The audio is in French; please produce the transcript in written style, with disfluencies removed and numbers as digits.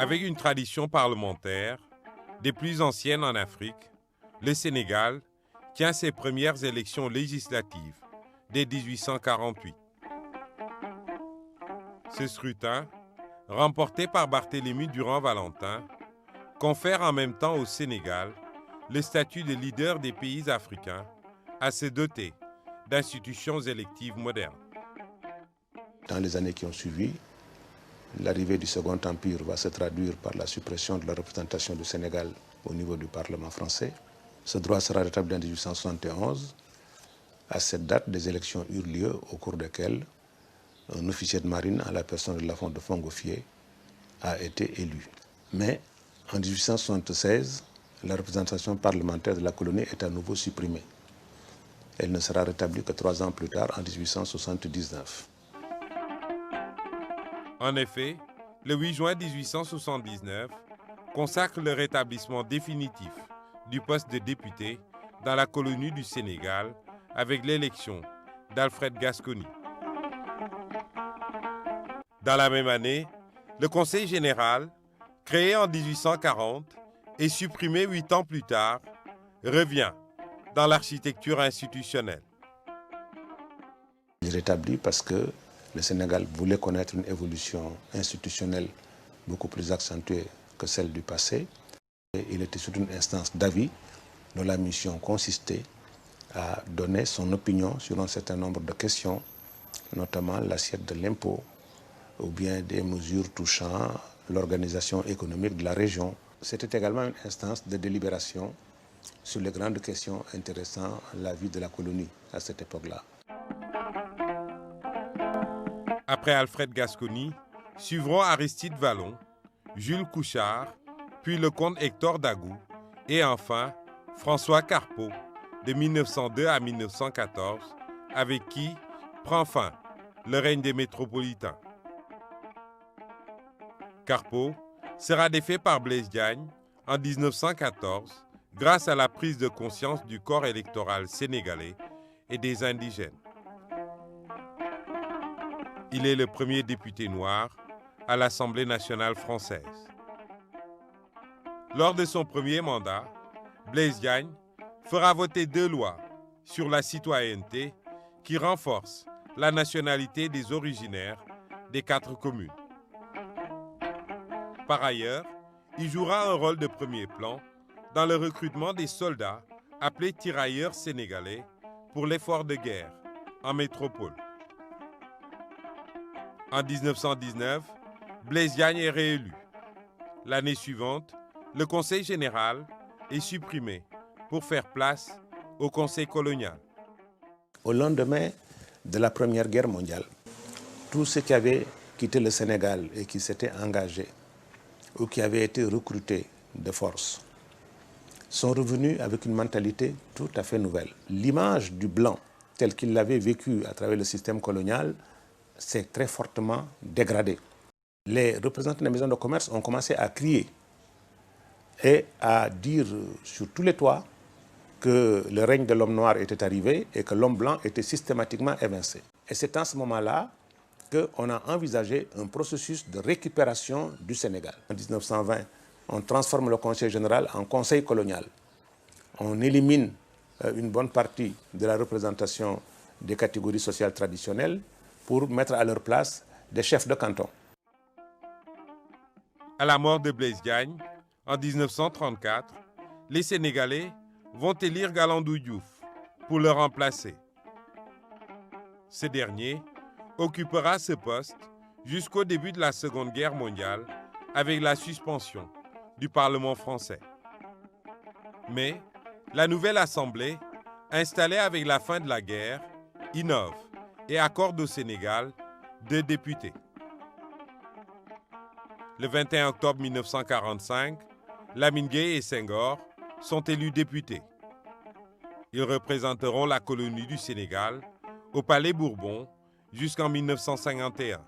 Avec une tradition parlementaire des plus anciennes en Afrique, le Sénégal tient ses premières élections législatives dès 1848. Ce scrutin, remporté par Barthélemy Durand-Valentin, confère en même temps au Sénégal le statut de leader des pays africains à se doter d'institutions électives modernes. Dans les années qui ont suivi, l'arrivée du Second Empire va se traduire par la suppression de la représentation du Sénégal au niveau du Parlement français. Ce droit sera rétabli en 1871. À cette date, des élections eurent lieu au cours desquelles un officier de marine à la personne de Lafont de Fongofié a été élu. Mais en 1876, la représentation parlementaire de la colonie est à nouveau supprimée. Elle ne sera rétablie que 3 ans plus tard, en 1879. En effet, le 8 juin 1879 consacre le rétablissement définitif du poste de député dans la colonie du Sénégal avec l'élection d'Alfred Gascony. Dans la même année, le Conseil général, créé en 1840 et supprimé 8 ans plus tard, revient dans l'architecture institutionnelle. Il est rétabli parce que le Sénégal voulait connaître une évolution institutionnelle beaucoup plus accentuée que celle du passé. Et il était sur une instance d'avis dont la mission consistait à donner son opinion sur un certain nombre de questions, notamment l'assiette de l'impôt ou bien des mesures touchant l'organisation économique de la région. C'était également une instance de délibération sur les grandes questions intéressant la vie de la colonie à cette époque-là. Après Alfred Gascony, suivront Aristide Vallon, Jules Couchard, puis le comte Hector Dagou et enfin François Carpeaux de 1902 à 1914, avec qui prend fin le règne des métropolitains. Carpeaux sera défait par Blaise Diagne en 1914 grâce à la prise de conscience du corps électoral sénégalais et des indigènes. Il est le premier député noir à l'Assemblée nationale française. Lors de son premier mandat, Blaise Diagne fera voter 2 lois sur la citoyenneté qui renforcent la nationalité des originaires des 4 communes. Par ailleurs, il jouera un rôle de premier plan dans le recrutement des soldats appelés tirailleurs sénégalais pour l'effort de guerre en métropole. En 1919, Blaise Diagne est réélu. L'année suivante, le Conseil général est supprimé pour faire place au Conseil colonial. Au lendemain de la Première Guerre mondiale, tous ceux qui avaient quitté le Sénégal et qui s'étaient engagés ou qui avaient été recrutés de force sont revenus avec une mentalité tout à fait nouvelle. L'image du blanc, tel qu'il l'avait vécu à travers le système colonial, s'est très fortement dégradée. Les représentants des maisons de commerce ont commencé à crier et à dire sur tous les toits que le règne de l'homme noir était arrivé et que l'homme blanc était systématiquement évincé. Et c'est en ce moment-là qu'on a envisagé un processus de récupération du Sénégal. En 1920, on transforme le Conseil général en Conseil colonial. On élimine une bonne partie de la représentation des catégories sociales traditionnelles pour mettre à leur place des chefs de canton. À la mort de Blaise Diagne, en 1934, les Sénégalais vont élire Galandou Diouf pour le remplacer. Ce dernier occupera ce poste jusqu'au début de la Seconde Guerre mondiale avec la suspension du Parlement français. Mais la nouvelle Assemblée, installée avec la fin de la guerre, innove et accorde au Sénégal 2 députés. Le 21 octobre 1945, Lamine Gueye et Senghor sont élus députés. Ils représenteront la colonie du Sénégal au Palais Bourbon jusqu'en 1951.